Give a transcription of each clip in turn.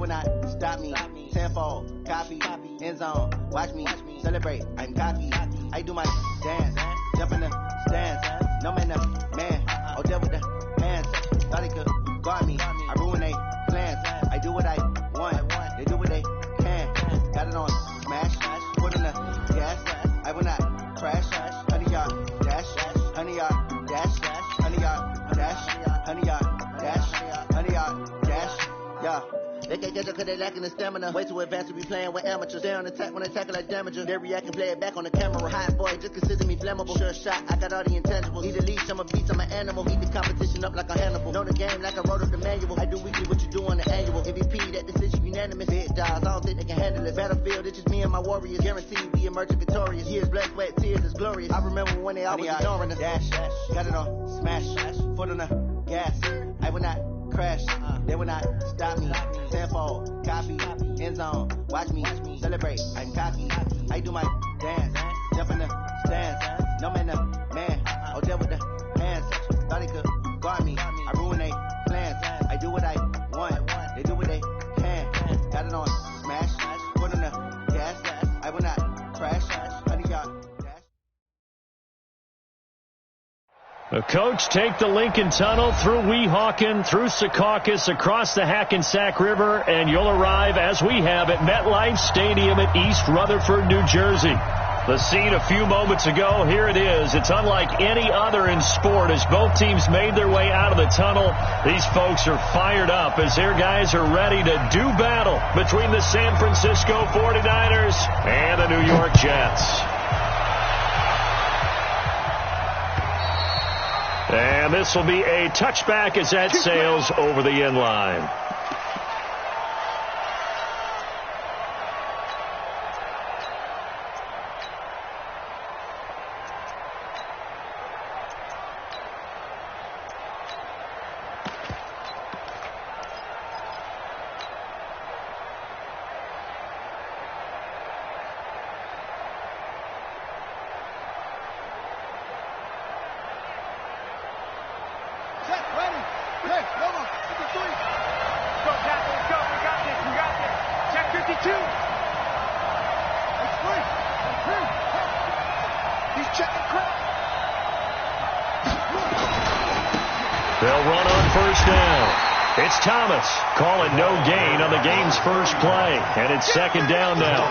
not stop me. Tenfold, copy, end zone. Watch me celebrate. I'm cocky. I do my dance, jump in the stands. No man, man. Oh, deal with the hands. Thought he could guard me. I ruin they plans. I do what I want. They do what they can. Got it on smash. Put in the gas. I will not crash. 100-yard dash. 100-yard dash. 100-yard dash. 100-yard dash. 100-yard dash. Yeah. They can't catch up cause they lacking the stamina. Way too advanced to be playing with amateurs. Stay on attack when they tackle like damager. They react and play it back on the camera. Hot boy, just consider me flammable. Sure shot, I got all the intangibles. Need a leash, I'm a beast, I'm an animal. Eat the competition up like a Hannibal. Know the game like I wrote up the manual. I do weekly what you do on the annual. MVP, that decision unanimous. Big dogs, I don't think they can handle it. Battlefield, it's just me and my warriors. Guaranteed we emerge victorious. Years, blood, sweat, tears is glorious. I remember when they always ignoring us. Dash, got it on smash. Foot on the gas. I will not crash. They will not stop me. Tenfold, copy, end zone. Watch me celebrate. I'm cocky. I do my dance, jump in the stands. No man, man. Oh, deal with the hands. Thought he could guard me. I ruin they plans. I do what I want. They do what they can. Got it on smash. Put on the gas. I will not crash. 100-yard. The coach take the Lincoln Tunnel through Weehawken, through Secaucus, across the Hackensack River, and you'll arrive, as we have, at MetLife Stadium at East Rutherford, New Jersey. The scene a few moments ago, here it is. It's unlike any other in sport as both teams made their way out of the tunnel. These folks are fired up as their guys are ready to do battle between the San Francisco 49ers and the New York Jets. And this will be a touchback as that sails over the end line. They'll run on first down. It's Thomas calling no gain on the game's first play. And it's second down now.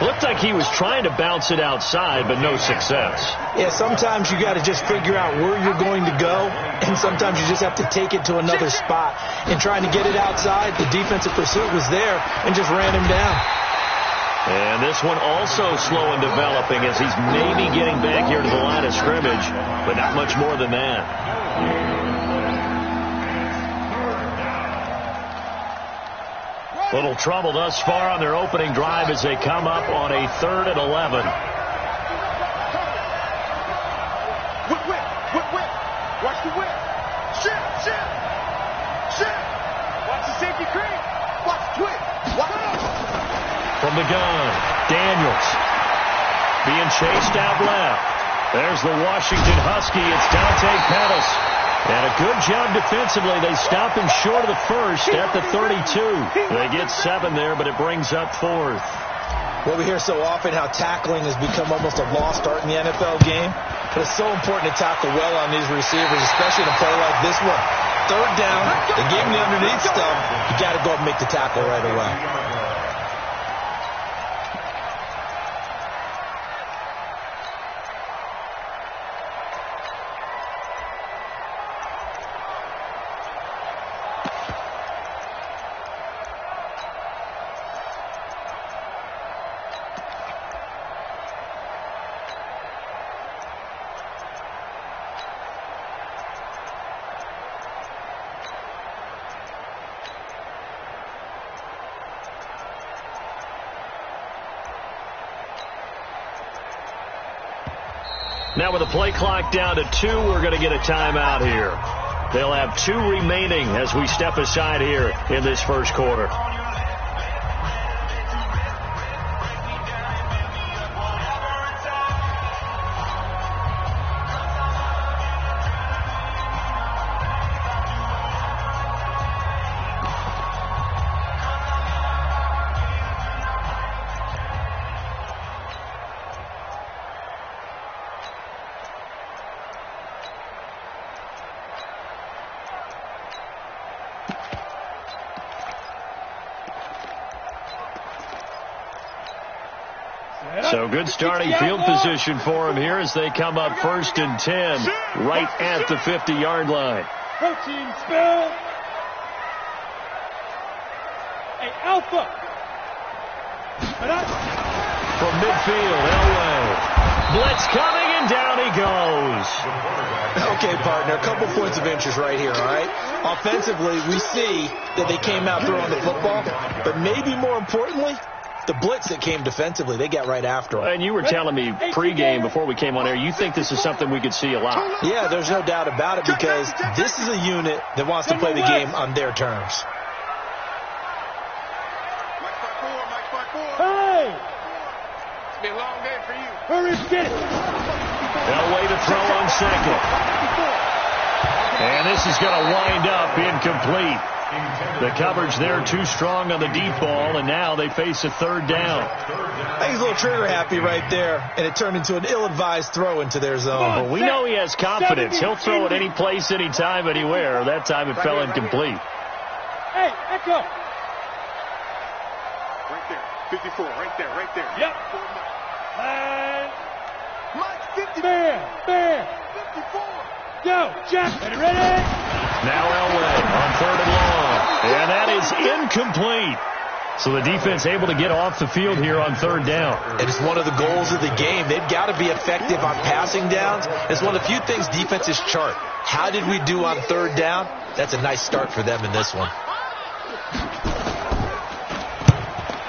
Looked like he was trying to bounce it outside, but no success. Yeah, sometimes you got to just figure out where you're going to go, and sometimes you just have to take it to another spot. And trying to get it outside, the defensive pursuit was there and just ran him down. And this one also slow in developing as he's maybe getting back here to the line of scrimmage, but not much more than that. Little trouble thus far on their opening drive as they come up on a 3rd and 11. Whip. Watch the whip. Shit. Watch the safety creep. Watch the twit. From the gun, Daniels being chased out left. There's the Washington Husky. It's Dante Pettis. And a good job defensively. They stop him short of the first at the 32. They get 7 there, but it brings up 4th. Well, we hear so often how tackling has become almost a lost art in the NFL game. But it's so important to tackle well on these receivers, especially in a play like this one. 3rd down, they gave him the underneath stuff. You got to go up and make the tackle right away. Now with the play clock down to 2, we're going to get a timeout here. They'll have 2 remaining as we step aside here in this first quarter. So good starting field position for him here as they come up 1st and 10 right at the 50-yard line. Protein spill. Hey, Alpha. From midfield, Elway. Blitz coming, and down he goes. Okay, partner, a couple points of interest right here, all right? Offensively, we see that they came out throwing the football, but maybe more importantly, the blitz that came defensively, they got right after him. And you were telling me pregame before we came on air, you think this is something we could see a lot. Yeah, there's no doubt about it because this is a unit that wants to play the game on their terms. Hey! It's been a long day for you. Hurry, get it. Elway to throw on second. And this is going to wind up incomplete. The coverage there too strong on the deep ball, and now they face a 3rd down. I think he's a little trigger happy right there, and it turned into an ill-advised throw into their zone. Well, we know he has confidence. He'll throw it any place, anytime, anywhere. That time it fell incomplete. Hey, Echo. Right there. 54, right there, right there. Yep. And Mike, 50. Bear. 54. Go, Jack. Ready? Now Elway on 3rd and long. And that is incomplete. So the defense able to get off the field here on 3rd down. And it's one of the goals of the game. They've got to be effective on passing downs. It's one of the few things defenses chart. How did we do on 3rd down? That's a nice start for them in this one.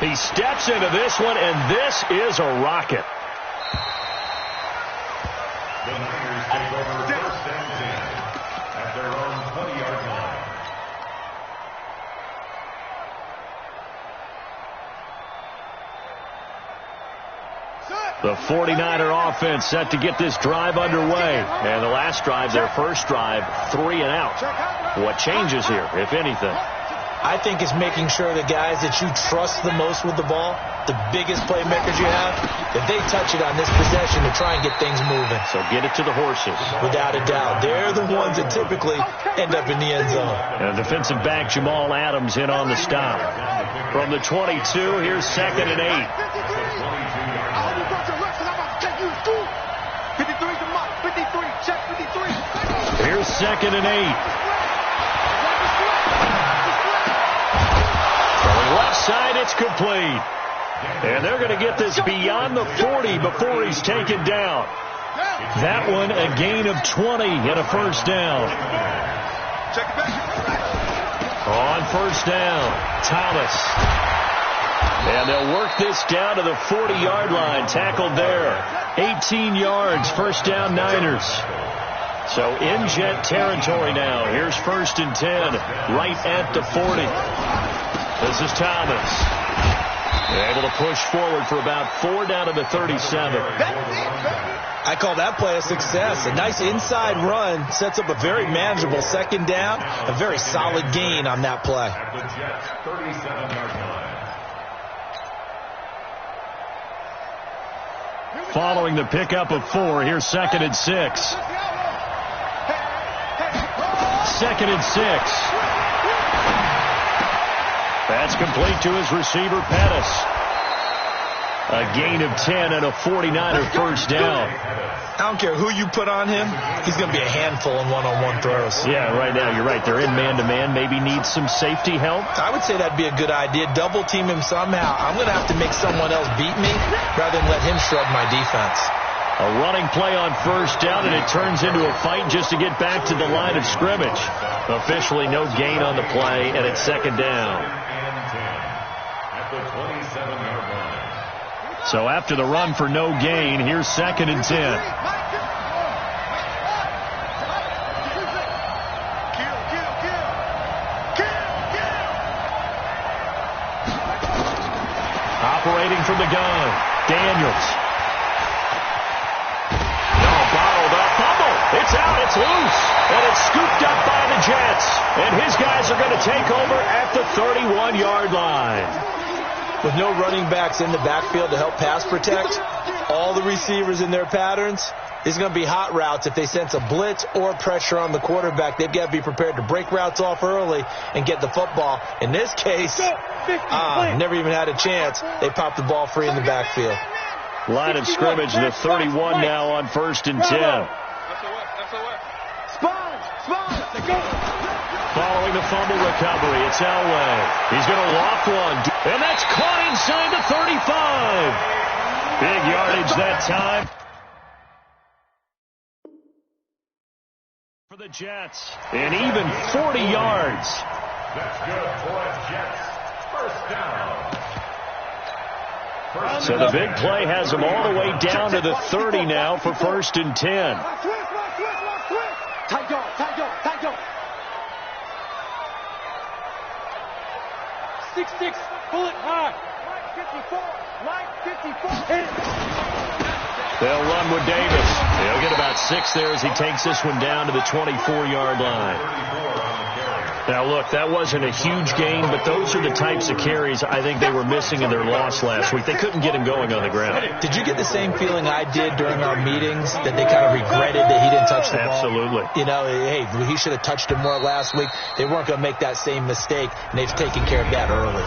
He steps into this one, and this is a rocket. The Niners take over 1st and 10 at their own 20-yard line. The 49er offense set to get this drive underway. And the last drive, their first drive, 3 and out. What changes here, if anything? I think it's making sure the guys that you trust the most with the ball, the biggest playmakers you have, if they touch it on this possession to try and get things moving. So get it to the horses. Without a doubt. They're the ones that typically end up in the end zone. And defensive back Jamal Adams in on the stop. From the 22, here's 2nd and 8. 53 to Mike. 53. Check 53. Here's 2nd and 8. Left side, it's complete. And they're going to get this beyond the 40 before he's taken down. That one, a gain of 20 and a first down. On first down, Thomas. And they'll work this down to the 40-yard line. Tackled there. 18 yards, first down Niners. So in jet territory now. Here's 1st and 10, right at the 40. This is Thomas. Able to push forward for about 4 down to the 37. I call that play a success. A nice inside run sets up a very manageable 2nd down. A very solid gain on that play. At the Jets' 37-yard line. Following the pickup of 4, here's 2nd and 6. 2nd and 6. That's complete to his receiver, Pettis. A gain of 10 and a 49er first down. I don't care who you put on him. He's going to be a handful in one-on-one throws. Yeah, right now you're right. They're in man-to-man. Maybe needs some safety help. I would say that'd be a good idea. Double team him somehow. I'm going to have to make someone else beat me rather than let him shred my defense. A running play on first down, and it turns into a fight just to get back to the line of scrimmage. Officially no gain on the play, and it's 2nd down. At the 27-yard line. So after the run for no gain, here's 2nd and 10. Operating from the gun, Daniels. No, bottled up, fumble. It's out, it's loose, and it's scooped up by the Jets. And his guys are going to take over at the 31-yard line. With no running backs in the backfield to help pass protect, all the receivers in their patterns, it's going to be hot routes. If they sense a blitz or pressure on the quarterback, they've got to be prepared to break routes off early and get the football. In this case, never even had a chance. They popped the ball free in the backfield. Line of scrimmage, the 31 now on 1st and 10. Following the fumble recovery, it's Elway. He's going to loft one, and that's caught inside the 35. Big yardage that time for the Jets. And even 40 yards. That's good for the Jets. First down. So the big play has them all the way down to the 30 now for 1st and 10. Tight go. 6-6, pull it high. Line 54. Hit it. They'll run with Davis. He'll get about 6 there as he takes this one down to the 24-yard line. Now, look, that wasn't a huge gain, but those are the types of carries I think they were missing in their loss last week. They couldn't get him going on the ground. Did you get the same feeling I did during our meetings, that they kind of regretted that he didn't touch the ball? Absolutely. You know, hey, he should have touched him more last week. They weren't going to make that same mistake, and they've taken care of that early.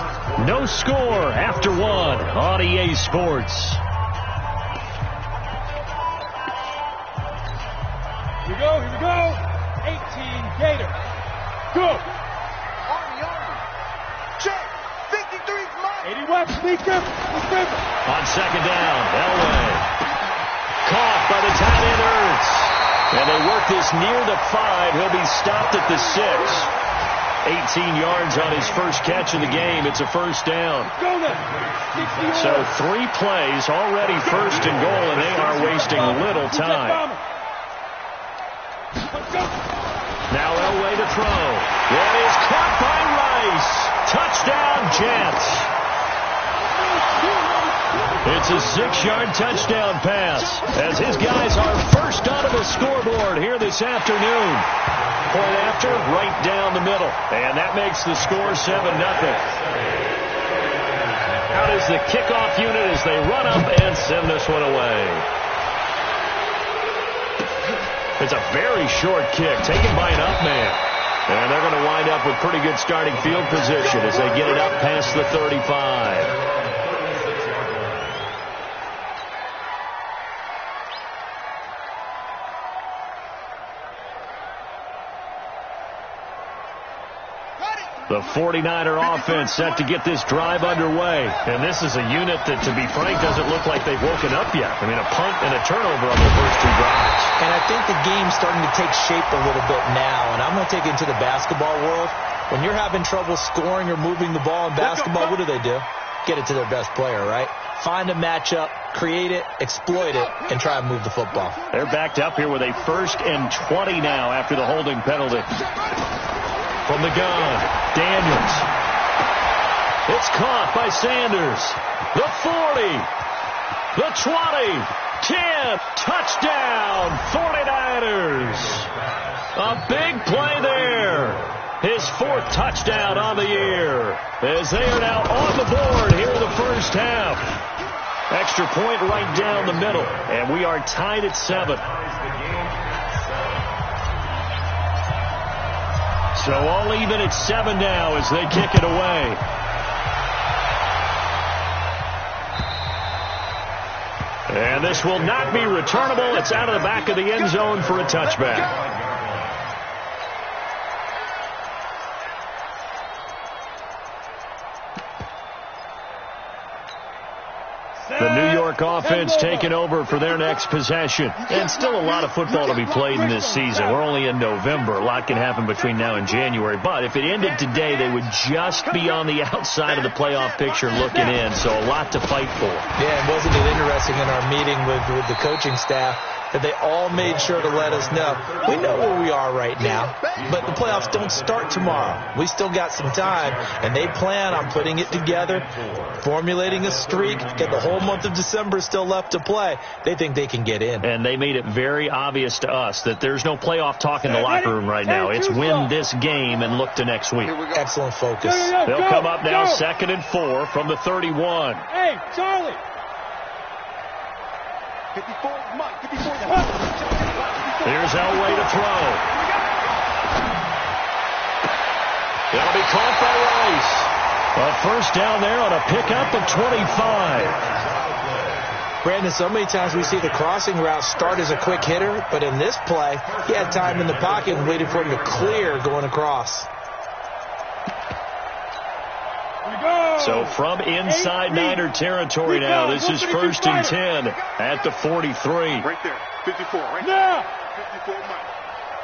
No score after 1 on EA Sports. Here we go. 18 Gator. Go. Army. Check. 53's mine. 80 West, Lee Griffin. On 2nd down, Elway. Caught by the tight end Ertz. And they work this near the 5. He'll be stopped at the 6. 18 yards on his first catch of the game. It's a first down. Go then. So 3 plays, already 1st and goal, and they are wasting little time. Now Elway to throw. That is caught by Rice. Touchdown, Jets. It's a 6-yard touchdown pass as his guys are first onto the scoreboard here this afternoon. Point after, right down the middle. And that makes the score 7-0. Out is the kickoff unit as they run up and send this one away. It's a very short kick taken by an up man. And they're going to wind up with pretty good starting field position as they get it up past the 35. The 49er offense set to get this drive underway. And this is a unit that, to be frank, doesn't look like they've woken up yet. I mean, a punt and a turnover on their first 2 drives. And I think the game's starting to take shape a little bit now. And I'm going to take it into the basketball world. When you're having trouble scoring or moving the ball in basketball, what do? Get it to their best player, right? Find a matchup, create it, exploit it, and try and move the football. They're backed up here with a 1st and 20 now after the holding penalty. From the gun, Daniels. It's caught by Sanders. The 40. The 20. 10. Touchdown, 49ers. A big play there. His 4th touchdown on the year. As they are now on the board here in the first half. Extra point right down the middle. And we are tied at 7. So all even at 7 now as they kick it away. And this will not be returnable. It's out of the back of the end zone for a touchback. The New York offense taking over for their next possession. And still a lot of football to be played in this season. We're only in November. A lot can happen between now and January. But if it ended today, they would just be on the outside of the playoff picture looking in. So a lot to fight for. Yeah, and wasn't it interesting in our meeting with the coaching staff that they all made sure to let us know. We know where we are right now, but the playoffs don't start tomorrow. We still got some time, and they plan on putting it together, formulating a streak, get the whole month of December still left to play. They think they can get in. And they made it very obvious to us that there's no playoff talk in the locker room right now. It's win this game and look to next week. Excellent focus. They'll come up now 2nd and 4 from the 31. Hey, Charlie. 54, Mike, 54. Here's Elway to throw. That'll be caught by Rice. A first down there on a pickup of 25. Brandon, so many times we see the crossing route start as a quick hitter, but in this play, he had time in the pocket and waited for him to clear going across. So from inside Niner territory now, this is 1st and 10 at the 43. Right there, 54, right now. 54, Mike.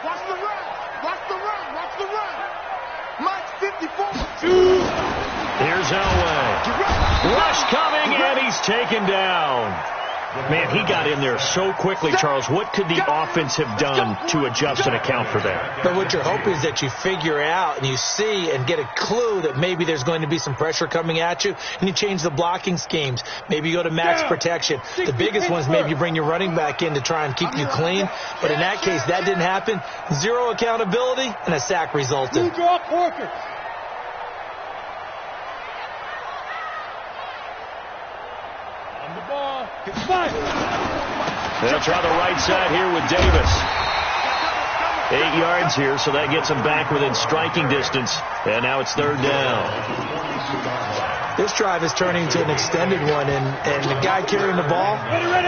Watch the run. Watch the run. Watch the run. Mike's 54. Here's Elway. Rush coming, and he's taken down. Man, he got in there so quickly, Charles. What could the offense have done to adjust and account for that? But what you're hoping is that you figure out and you see and get a clue that maybe there's going to be some pressure coming at you, and you change the blocking schemes. Maybe you go to max protection. The biggest one is maybe you bring your running back in to try and keep you clean. But in that case, that didn't happen. Zero accountability, and a sack resulted. Two drop Porker. They'll try the right side here with Davis. 8 yards here, so that gets him back within striking distance. And now it's 3rd down. This drive is turning into an extended one, and the guy carrying the ball,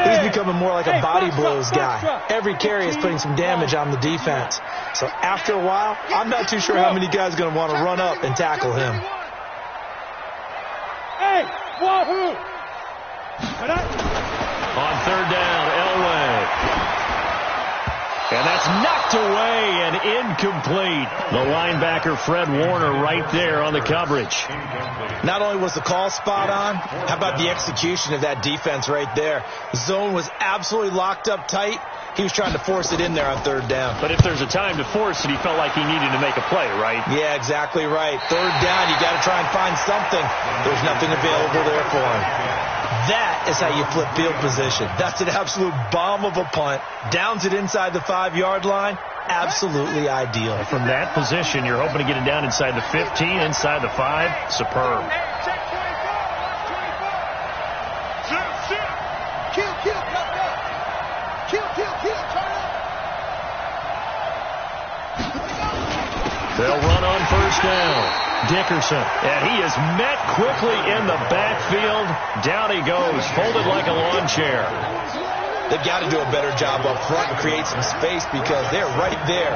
he's becoming more like a body blows guy. Every carry is putting some damage on the defense. So after a while, I'm not too sure how many guys are going to want to run up and tackle him. Hey, wahoo! On 3rd down, Elway. And that's knocked away and incomplete. The linebacker, Fred Warner, right there on the coverage. Not only was the call spot on, how about the execution of that defense right there? The zone was absolutely locked up tight. He was trying to force it in there on 3rd down. But if there's a time to force it, he felt like he needed to make a play, right? Yeah, exactly right. 3rd down, you got to try and find something. There's nothing available there for him. That is how you flip field position. That's an absolute bomb of a punt. Downs it inside the 5-yard line. Absolutely ideal. From that position, you're hoping to get it down inside the 15, inside the 5. Superb. They'll run on 1st down. Dickerson, and he is met quickly in the backfield. Down he goes, folded like a lawn chair. They've got to do a better job up front and create some space because they're right there,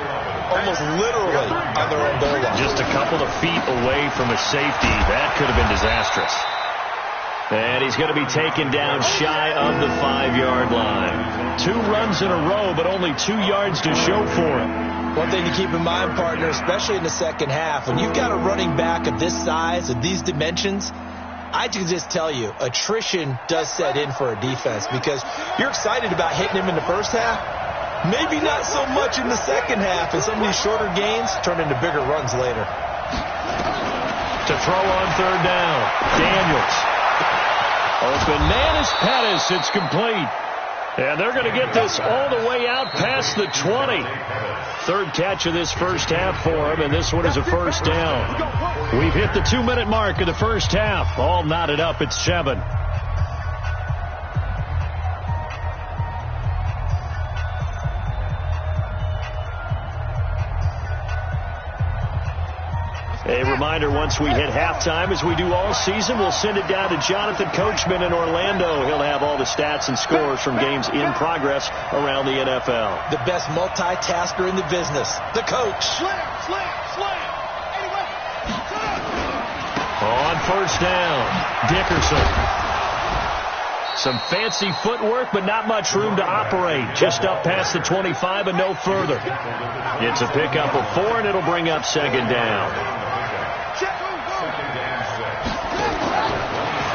almost literally on their own goal line. Just a couple of feet away from a safety. That could have been disastrous. And he's going to be taken down shy of the 5-yard line. 2 runs in a row, but only 2 yards to show for it. One thing to keep in mind, partner, especially in the second half, when you've got a running back of this size, of these dimensions, I can just tell you, attrition does set in for a defense because you're excited about hitting him in the first half. Maybe not so much in the second half, and some of these shorter gains turn into bigger runs later. To throw on 3rd down, Daniels. Open man is Pettis. It's complete. And they're going to get this all the way out past the 20. 3rd catch of this first half for him, and this one is a 1st down. We've hit the 2-minute mark of the first half. All knotted up at 7. A reminder, once we hit halftime, as we do all season, we'll send it down to Jonathan Coachman in Orlando. He'll have all the stats and scores from games in progress around the NFL. The best multitasker in the business, the coach. Slam. On 1st down, Dickerson. Some fancy footwork, but not much room to operate. Just up past the 25 and no further. It's a pickup of 4, and it'll bring up 2nd down.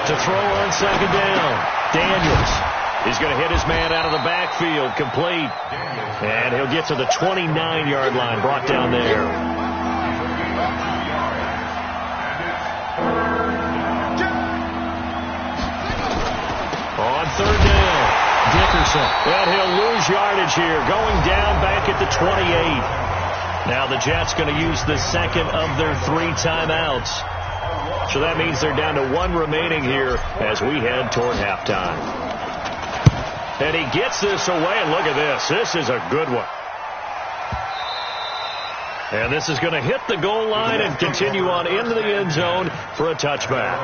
To throw on 2nd down, Daniels. He's going to hit his man out of the backfield, complete. And he'll get to the 29-yard line, brought down there. On 3rd down, Dickerson. And he'll lose yardage here, going down back at the 28. Now the Jets going to use the 2nd of their 3 timeouts. So that means they're down to 1 remaining here as we head toward halftime. And he gets this away, and look at this. This is a good one. And this is going to hit the goal line and continue on into the end zone for a touchback.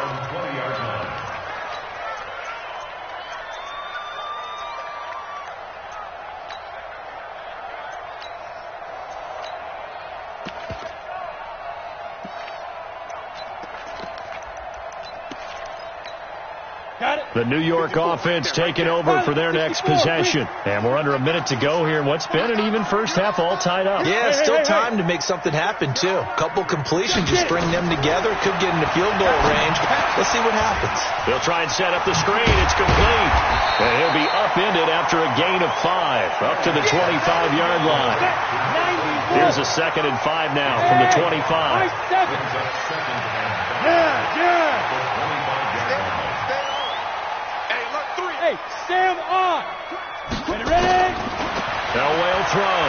The New York offense taking over for their next possession. And we're under a minute to go here in what's been an even first half, all tied up. Yeah, still time to make something happen, too. A couple completions, just string them together. Could get into field goal range. Let's see what happens. They'll try and set up the screen. It's complete. And he'll be upended after a gain of 5, up to the 25-yard line. Here's a 2nd and 5 now from the 25. Hey, Sam on. Ready? Elway will throw.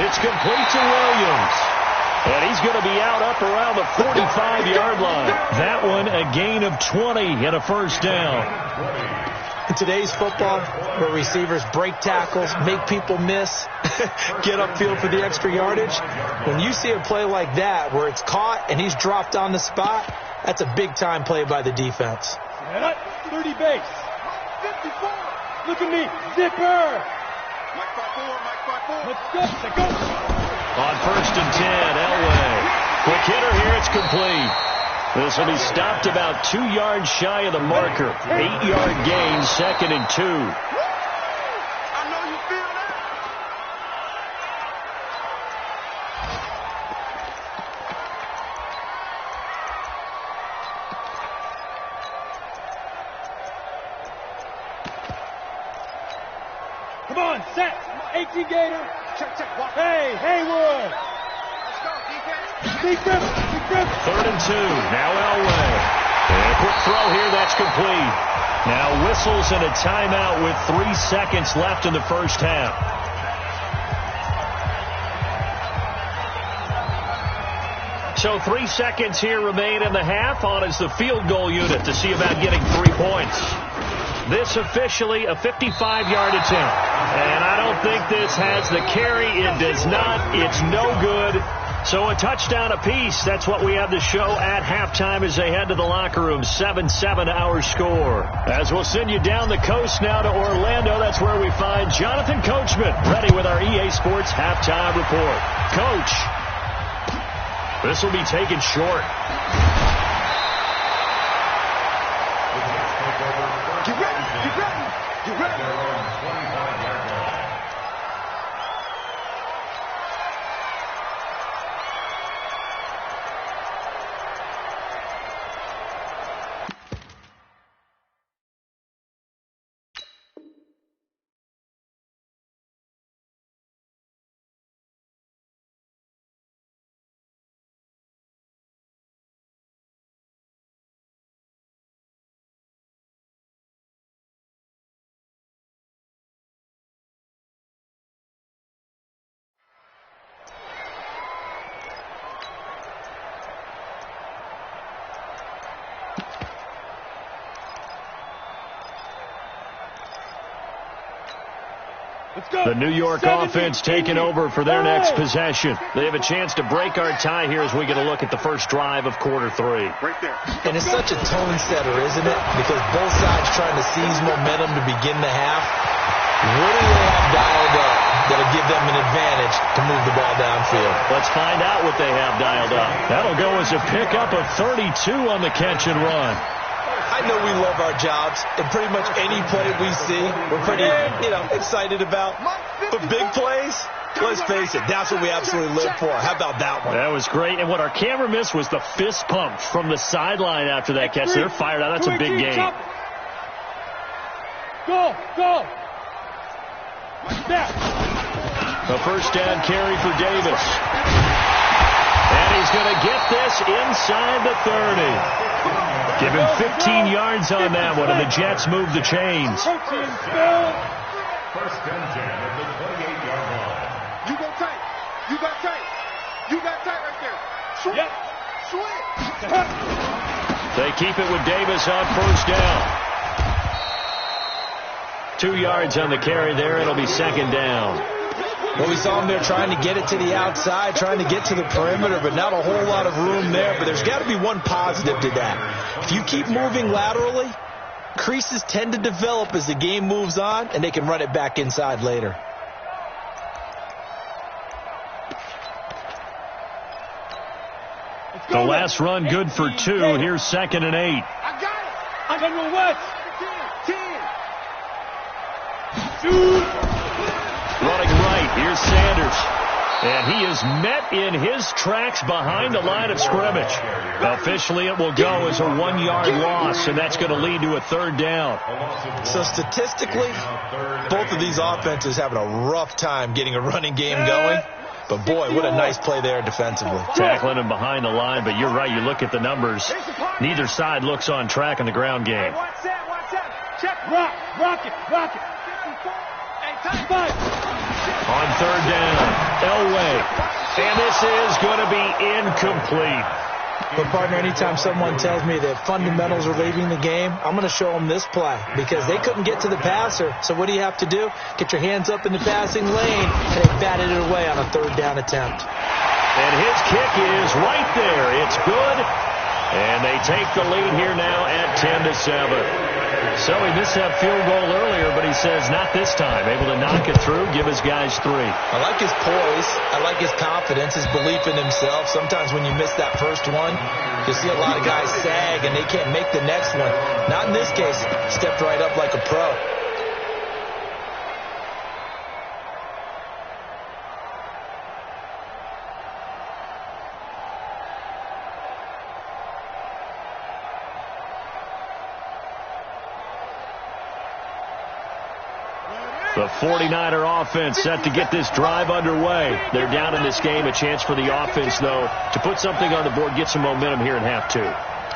It's complete to Williams. And he's going to be out up around the 45-yard line. That one a gain of 20 and a first down. In today's football, where receivers break tackles, make people miss, get upfield for the extra yardage, when you see a play like that where it's caught and he's dropped on the spot, that's a big-time play by the defense. 30 base. 54. Look at me. Zipper. Mike 5-4. Let's go. On 1st and 10, Elway. Quick hitter here, it's complete. This will be stopped about 2 yards shy of the marker. 8-yard gain, 2nd and 2. I know you feel that. Come on, set. 18 Gator. Check. Hey, Haywood. Let's go, defense. Big grip. 3rd and 2. Now Elway. And a quick throw here. That's complete. Now whistles and a timeout with 3 seconds left in the first half. So 3 seconds here remain in the half. On is the field goal unit to see about getting 3 points. This officially a 55-yard attempt. And I don't think this has the carry. It does not. It's no good. So a touchdown apiece. That's what we have to show at halftime as they head to the locker room. 7-7 our score. As we'll send you down the coast now to Orlando, that's where we find Jonathan Coachman ready with our EA Sports halftime report. Coach, this will be taken short. Get ready. The New York offense taking over for their next possession. They have a chance to break our tie here as we get a look at the first drive of quarter 3. Right there. And it's such a tone setter, isn't it? Because both sides trying to seize momentum to begin the half. What do they have dialed up that'll give them an advantage to move the ball downfield? Let's find out what they have dialed up. That'll go as a pickup of 32 on the catch and run. I know we love our jobs, and pretty much any play we see, we're pretty, excited about. But big plays, let's face it, that's what we absolutely live for. How about that one? That was great, and what our camera missed was the fist pump from the sideline after that catch. They're fired out. That's a big game. Go. A first down carry for Davis. And he's going to get this inside the 30. Give him 15 yards on that one, and the Jets move the chains. First and 10 at the 28-yard line. You go tight. You got tight right there. Switch. They keep it with Davis on first down. 2 yards on the carry there. It'll be second down. Well, we saw him there trying to get it to the outside, trying to get to the perimeter, but not a whole lot of room there. But there's got to be one positive to that. If you keep moving laterally, creases tend to develop as the game moves on, and they can run it back inside later. The last run good for 2. Here's 2nd and 8. I got it. I'm going to go west. 10. Running right. Here's Sanders. And he is met in his tracks behind the line of scrimmage. Officially, it will go as a 1-yard loss, and that's going to lead to a 3rd down. So statistically, both of these offenses having a rough time getting a running game going. But, boy, what a nice play there defensively. Tackling him behind the line, but you're right. You look at the numbers. Neither side looks on track in the ground game. Watch that. Check. Rock it. Hey, On 3rd down, Elway. And this is going to be incomplete. But, partner, anytime someone tells me that fundamentals are leaving the game, I'm going to show them this play because they couldn't get to the passer. So what do you have to do? Get your hands up in the passing lane, and they batted it away on a 3rd down attempt. And his kick is right there. It's good. And they take the lead here now at 10-7. So he missed that field goal earlier, but he says not this time. Able to knock it through, give his guys 3. I like his poise. I like his confidence, his belief in himself. Sometimes when you miss that first one, you see a lot of guys sag and they can't make the next one. Not in this case. Stepped right up like a pro. The 49er offense set to get this drive underway. They're down in this game. A chance for the offense, though, to put something on the board, get some momentum here in half 2.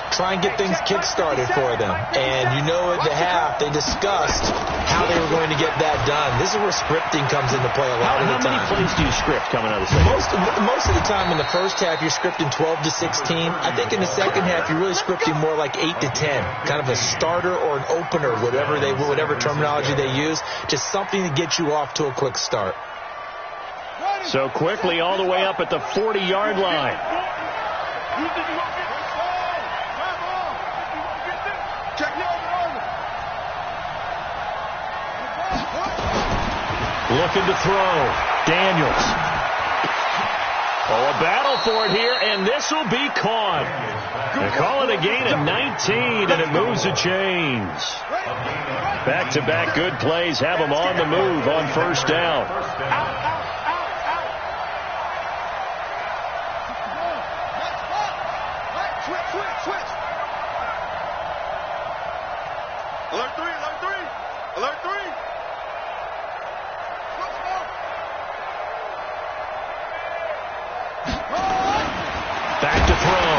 Try and get things kick-started for them. And you know at the half, they discussed how they were going to get that done. This is where scripting comes into play a lot of the time. How many plays do you script coming out of the second? Most of the time in the first half, you're scripting 12 to 16. I think in the second half, you're really scripting more like 8 to 10. Kind of a starter or an opener, whatever terminology they use. Just something to get you off to a quick start. So quickly all the way up at the 40-yard line. Looking to throw. Daniels. Oh, a battle for it here, and this will be caught. They call it a gain of 19, and it moves the chains. Back-to-back good plays have them on the move on 1st down. Switch. Alert 3. Back to throw.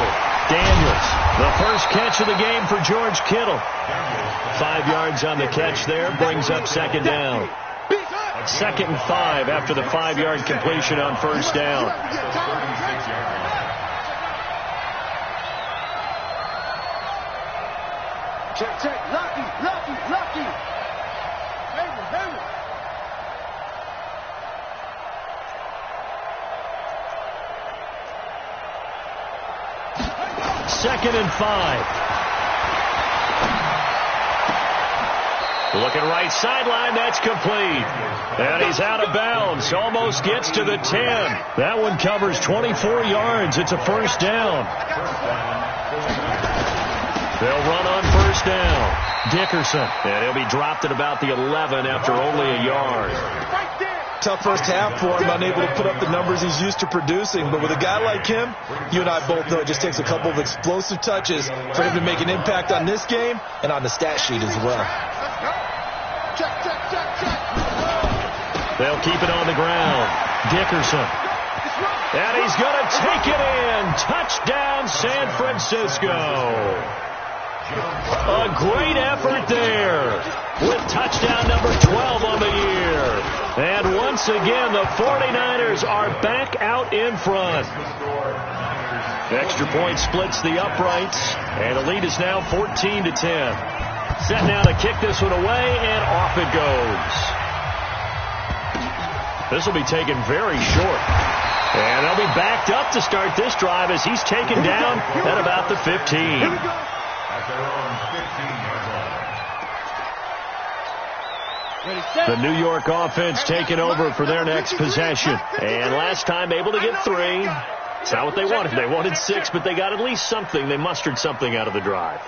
Daniels. The first catch of the game for George Kittle. 5 yards on the catch there. Brings up 2nd down. 2nd and 5 after the 5-yard completion on 1st down. Check. Lucky. Hayward. 2nd and 5. Looking right sideline, that's complete. And he's out of bounds, almost gets to the 10. That one covers 24 yards. It's a 1st down. They'll run on 1st down. Dickerson, and he'll be dropped at about the 11 after only a yard. Tough first half for him, unable to put up the numbers he's used to producing. But with a guy like him, you and I both know it just takes a couple of explosive touches for him to make an impact on this game and on the stat sheet as well. They'll keep it on the ground. Dickerson. And he's going to take it in. Touchdown, San Francisco. A great effort there with touchdown number 12 on the year. And once again, the 49ers are back out in front. Extra point splits the uprights, and the lead is now 14-10. Set now to kick this one away, and off it goes. This will be taken very short. And they'll be backed up to start this drive as he's taken down at about the 15. The New York offense taking over for their next possession. And last time able to get 3. It's not what they wanted. They wanted 6, but they got at least something. They mustered something out of the drive.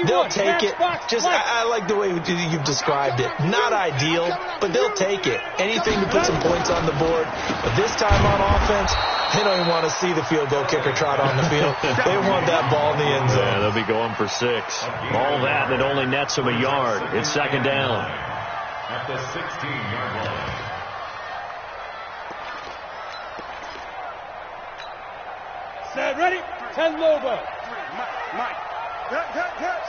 They'll take it. I like the way you've described it. Not ideal, but they'll take it. Anything to put some points on the board. But this time on offense, they don't even want to see the field goal kicker trot on the field. They want that ball in the end zone. Yeah, they'll be going for 6. All that, and it only nets them a yard. It's second down. At the 16-yard line. Set, ready? 10 Lobo. Mike.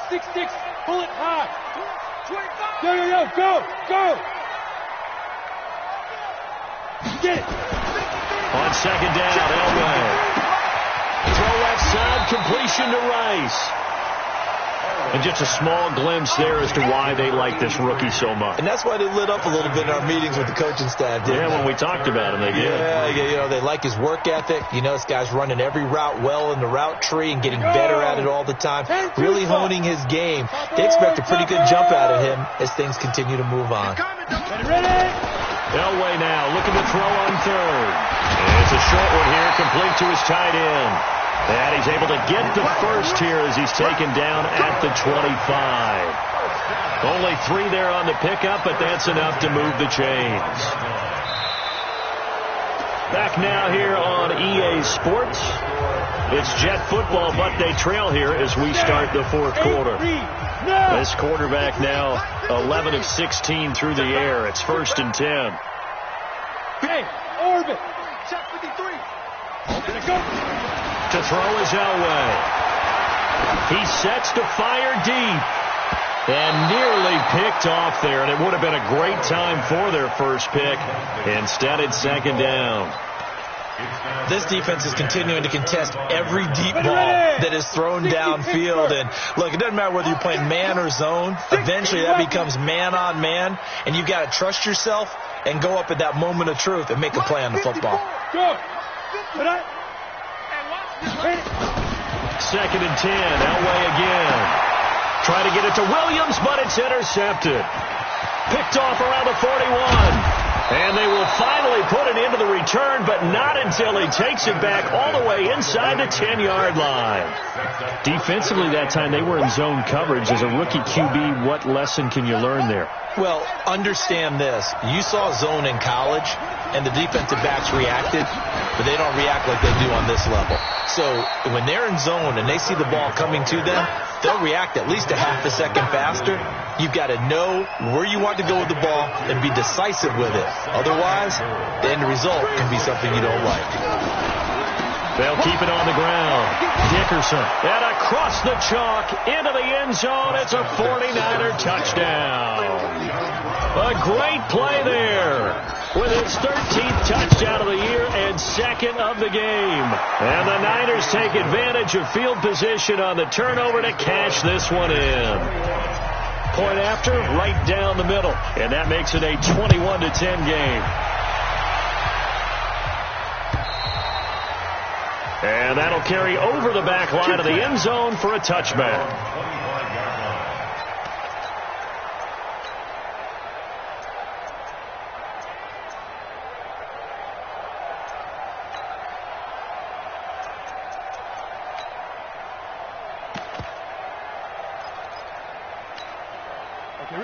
6 sticks. Pull it high. Yo, go. Get it. On second down, Elway. Throw left side, completion to Rice. And just a small glimpse there as to why they like this rookie so much. And that's why they lit up a little bit in our meetings with the coaching staff. When we talked about him, they did. Yeah, they like his work ethic. This guy's running every route well in the route tree and getting better at it all the time. Really honing his game. They expect a pretty good jump out of him as things continue to move on. Ready? Elway now looking to throw on third. And it's a short one here, complete to his tight end. And he's able to get the first here as he's taken down at the 25. Only 3 there on the pickup, but that's enough to move the chains. Back now here on EA Sports. It's Jet football, but they trail here as we start the fourth quarter. This quarterback now 11 of 16 through the air. It's 1st and 10. Hey, orbit. Check 53. Gonna go. To throw is Elway. He sets to fire deep. And nearly picked off there. And it would have been a great time for their first pick. Instead, it's second down. This defense is continuing to contest every deep ball that is thrown downfield. And look, it doesn't matter whether you're playing man or zone. Eventually, that becomes man on man. And you've got to trust yourself and go up at that moment of truth and make a play on the football. Go. Second and 10. Elway again. Try to get it to Williams, but it's intercepted. Picked off around the 41. And they will finally put it into the return, but not until he takes it back all the way inside the 10-yard line. Defensively that time, they were in zone coverage. As a rookie QB, what lesson can you learn there? Well, understand this. You saw zone in college, and the defensive backs reacted, but they don't react like they do on this level. So when they're in zone and they see the ball coming to them, they'll react at least a half a second faster. You've got to know where you want to go with the ball and be decisive with it. Otherwise, the end result can be something you don't like. They'll keep it on the ground. Dickerson. And across the chalk into the end zone. It's a 49er touchdown. A great play there with his 13th touchdown of the year and 2nd of the game. And the Niners take advantage of field position on the turnover to cash this one in. Point after, right down the middle. And that makes it a 21-10 game. And that'll carry over the back line of the end zone for a touchback.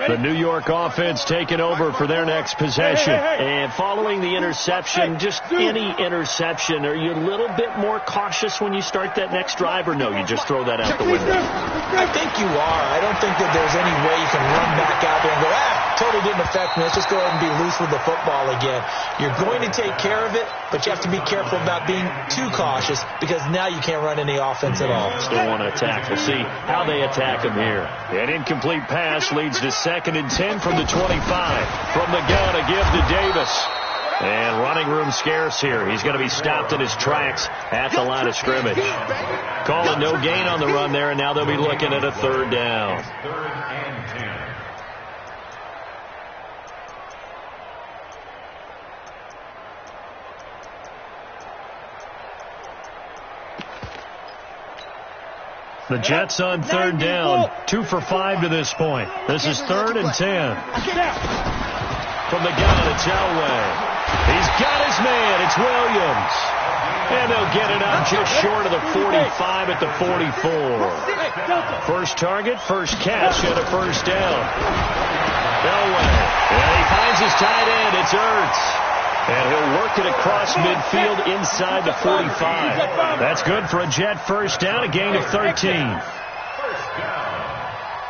The New York offense taking over for their next possession. And following the interception, just any interception, are you a little bit more cautious when you start that next drive, or no, you just throw that out the window? I think you are. I don't think that there's any way you can run back out there and go, totally didn't affect me. Let's just go ahead and be loose with the football again. You're going to take care of it, but you have to be careful about being too cautious because now you can't run any offense at all. Still want to attack. We'll see how they attack him here. An incomplete pass leads to 2nd and 10 from the 25. From the gun, a give to Davis. And running room scarce here. He's going to be stopped in his tracks at the line of scrimmage. Calling no gain on the run there, and now they'll be looking at a 3rd down. 3rd and 10. The Jets on 3rd down. 2 for 5 to this point. This is 3rd and 10. From the gun, it's Elway. He's got his man. It's Williams. And they'll get it up just short of the 45 at the 44. First target, first catch, and a first down. Elway. And he finds his tight end. It's Ertz. And he'll work it across midfield inside the 45. That's good for a Jet first down, a gain of 13. First down.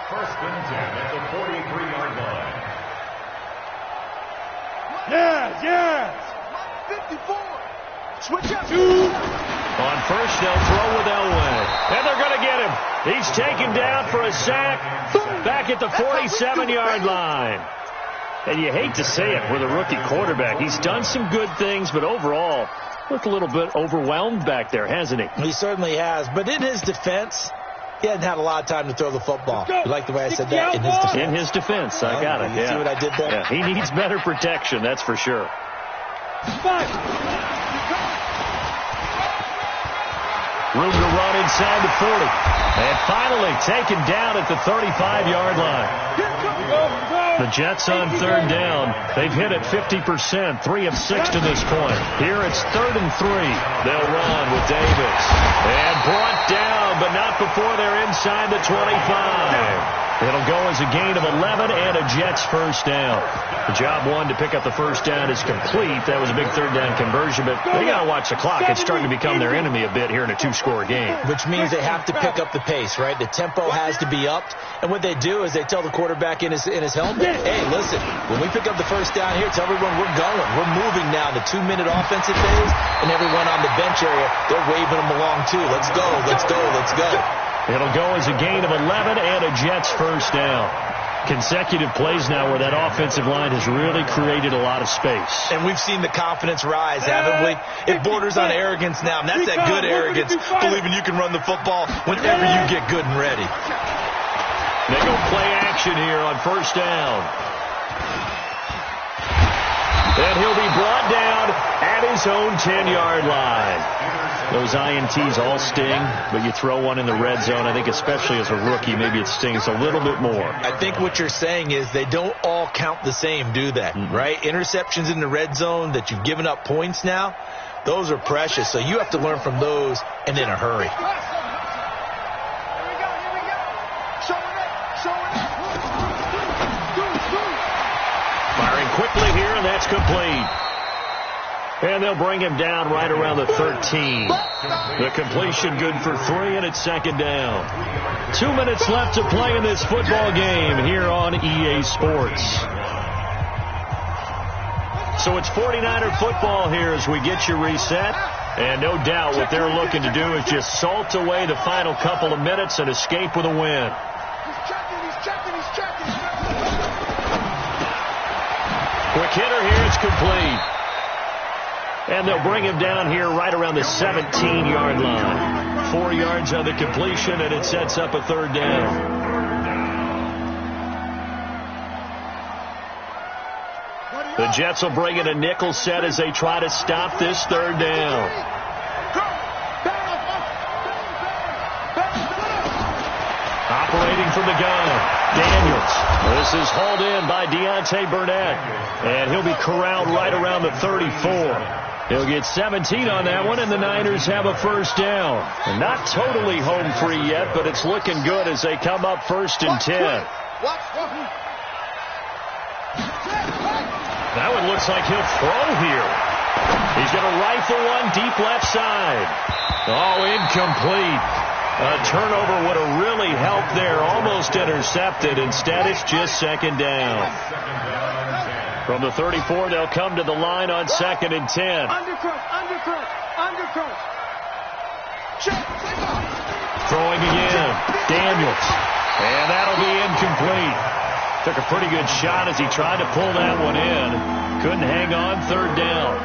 First and 10 at the 43-yard line. Yes. 54. Switch up. On first, they'll throw with Elway. And they're going to get him. He's taken down for a sack back at the 47-yard line. And you hate to say it with a rookie quarterback. He's done some good things, but overall, looked a little bit overwhelmed back there, hasn't he? He certainly has. But in his defense, he hasn't had a lot of time to throw the football. You like the way I said that? In his defense. In his defense. I got it. You see what I did there? Yeah, he needs better protection, that's for sure. Room to run inside the 40. And finally taken down at the 35-yard line. The Jets on third down. They've hit it 50%, 3 of 6 to this point. Here it's 3rd and 3. They'll run with Davis. And brought down, but not before they're inside the 25. It'll go as a gain of 11 and a Jets first down. The job one to pick up the first down is complete. That was a big third down conversion, but they got to watch the clock. It's starting to become their enemy a bit here in a 2-score game. Which means they have to pick up the pace, right? The tempo has to be upped. And what they do is they tell the quarterback in his helmet, hey, listen, when we pick up the first down here, tell everyone we're going. We're moving now. The 2-minute offensive phase, and everyone on the bench area, they're waving them along too. Let's go, let's go, let's go. It'll go as a gain of 11 and a Jets first down. Consecutive plays now where that offensive line has really created a lot of space. And we've seen the confidence rise, haven't we? It borders on arrogance now, and that's that good arrogance, believing you can run the football whenever you get good and ready. They go play action here on first down. And he'll be brought down at his own 10-yard line. Those INTs all sting, but you throw one in the red zone, I think especially as a rookie, maybe it stings a little bit more. I think what you're saying is they don't all count the same, do they? Right? Interceptions in the red zone that you've given up points now, those are precious. So you have to learn from those and in a hurry. Firing quickly here, and that's complete. And they'll bring him down right around the 13. The completion good for 3, and it's second down. 2 minutes left to play in this football game here on EA Sports. So it's 49er football here as we get you reset. And no doubt what they're looking to do is just salt away the final couple of minutes and escape with a win. Quick hitter here, it's complete. And they'll bring him down here right around the 17-yard line. 4 yards on the completion, and it sets up a third down. The Jets will bring in a nickel set as they try to stop this third down. Operating from the gun, Daniels. This is hauled in by Deontay Burnett. And he'll be corralled right around the 34. He'll get 17 on that one, and the Niners have a first down. And not totally home free yet, but it's looking good as they come up 1st and 10. That one looks like he'll throw here. He's going to rifle one deep left side. Oh, incomplete. A turnover would have really helped there. Almost intercepted. Instead, it's just second down. From the 34, they'll come to the line on 2nd and 10. Throwing again. Daniels. And that'll be incomplete. Took a pretty good shot as he tried to pull that one in. Couldn't hang on, third down.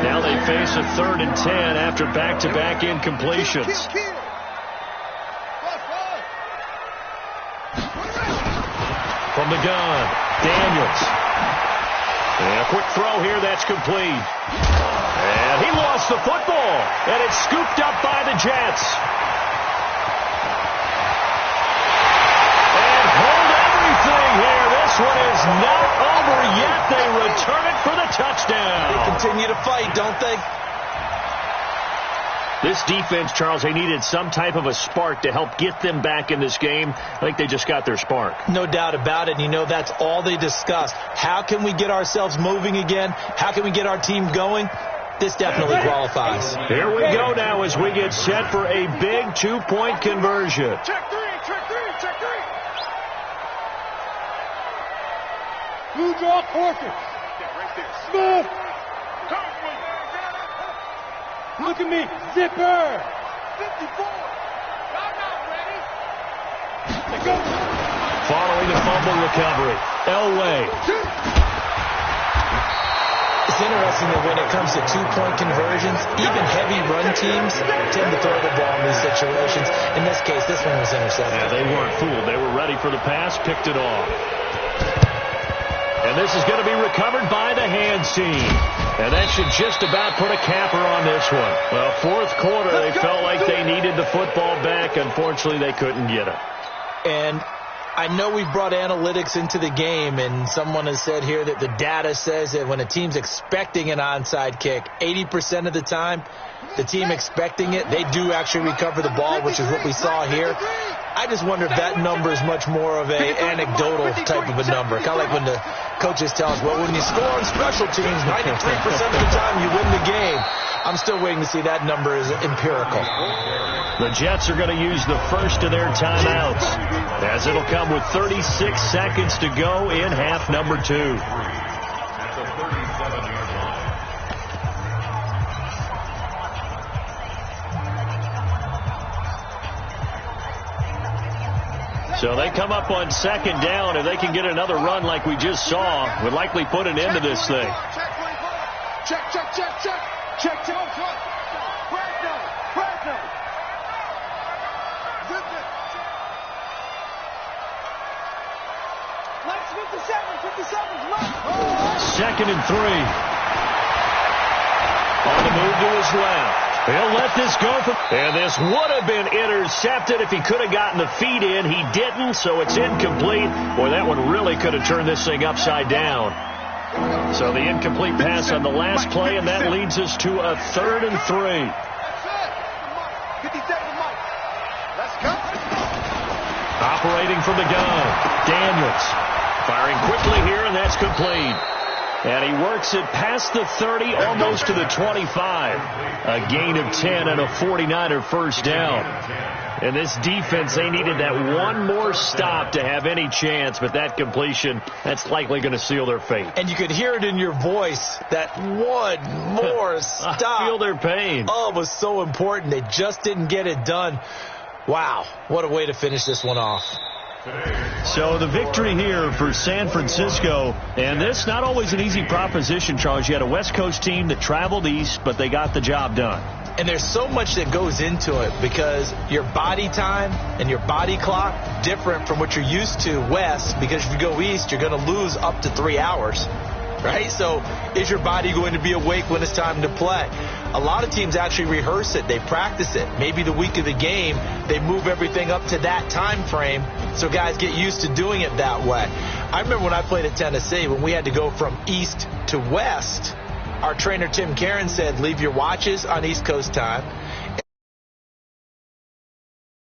Now they face a 3rd and 10 after back-to-back incompletions. From the gun, Daniels. And a quick throw here, that's complete. And he lost the football, and it's scooped up by the Jets. And hold everything here. This one is not over yet. They return it for the touchdown. They continue to fight, don't they? This defense, Charles, they needed some type of a spark to help get them back in this game. I think they just got their spark. No doubt about it. You know, that's all they discussed. How can we get ourselves moving again? How can we get our team going? This definitely qualifies. Here we go now as we get set for a big 2-point conversion. Check three. Blue draw quarter. Smith. Look at me. Zipper. 54. Y'all not ready. Let's go. Following the fumble recovery, Elway. It's interesting that when it comes to 2-point conversions, even heavy run teams tend to throw the ball in these situations. In this case, this one was intercepted. Yeah, they weren't fooled. They were ready for the pass, picked it off. And this is going to be recovered by the hands team. And that should just about put a capper on this one. Well, fourth quarter, they felt like they needed the football back. Unfortunately, they couldn't get it. And I know we've brought analytics into the game, and someone has said here that the data says that when a team's expecting an onside kick, 80% of the time, the team expecting it, they do actually recover the ball, which is what we saw here. I just wonder if that number is much more of an anecdotal type of a number. Kind of like when the coaches tell us, well, when you score on special teams, 93% of the time you win the game. I'm still waiting to see that number is empirical. The Jets are going to use the first of their timeouts, as it'll come with 36 seconds to go in half number 2. So they come up on second down. If they can get another run like we just saw, would likely put an end to this thing. Check. Let's 57's left. Second and 3. On the move to his left. He'll let this go. And this would have been intercepted if he could have gotten the feet in. He didn't, so it's incomplete. Boy, that one really could have turned this thing upside down. So the incomplete pass on the last play, and that leads us to a 3rd and 3. 57 Mike. Let's go. Operating from the gun, Daniels. Firing quickly here, and that's complete. And he works it past the 30, almost to the 25. A gain of 10 and a 49er first down. And this defense, they needed that one more stop to have any chance, but that completion, that's likely going to seal their fate. And you could hear it in your voice, that one more stop. I feel their pain. Oh, it was so important. They just didn't get it done. Wow, what a way to finish this one off. So the victory here for San Francisco, and this not always an easy proposition, Charles. You had a West Coast team that traveled east, but they got the job done. And there's so much that goes into it because your body time and your body clock different from what you're used to west, because if you go east, you're going to lose up to 3 hours, right? So is your body going to be awake when it's time to play? A lot of teams actually rehearse it. They practice it. Maybe the week of the game, they move everything up to that time frame so guys get used to doing it that way. I remember when I played at Tennessee, when we had to go from east to west, our trainer Tim Caron said, leave your watches on East Coast time,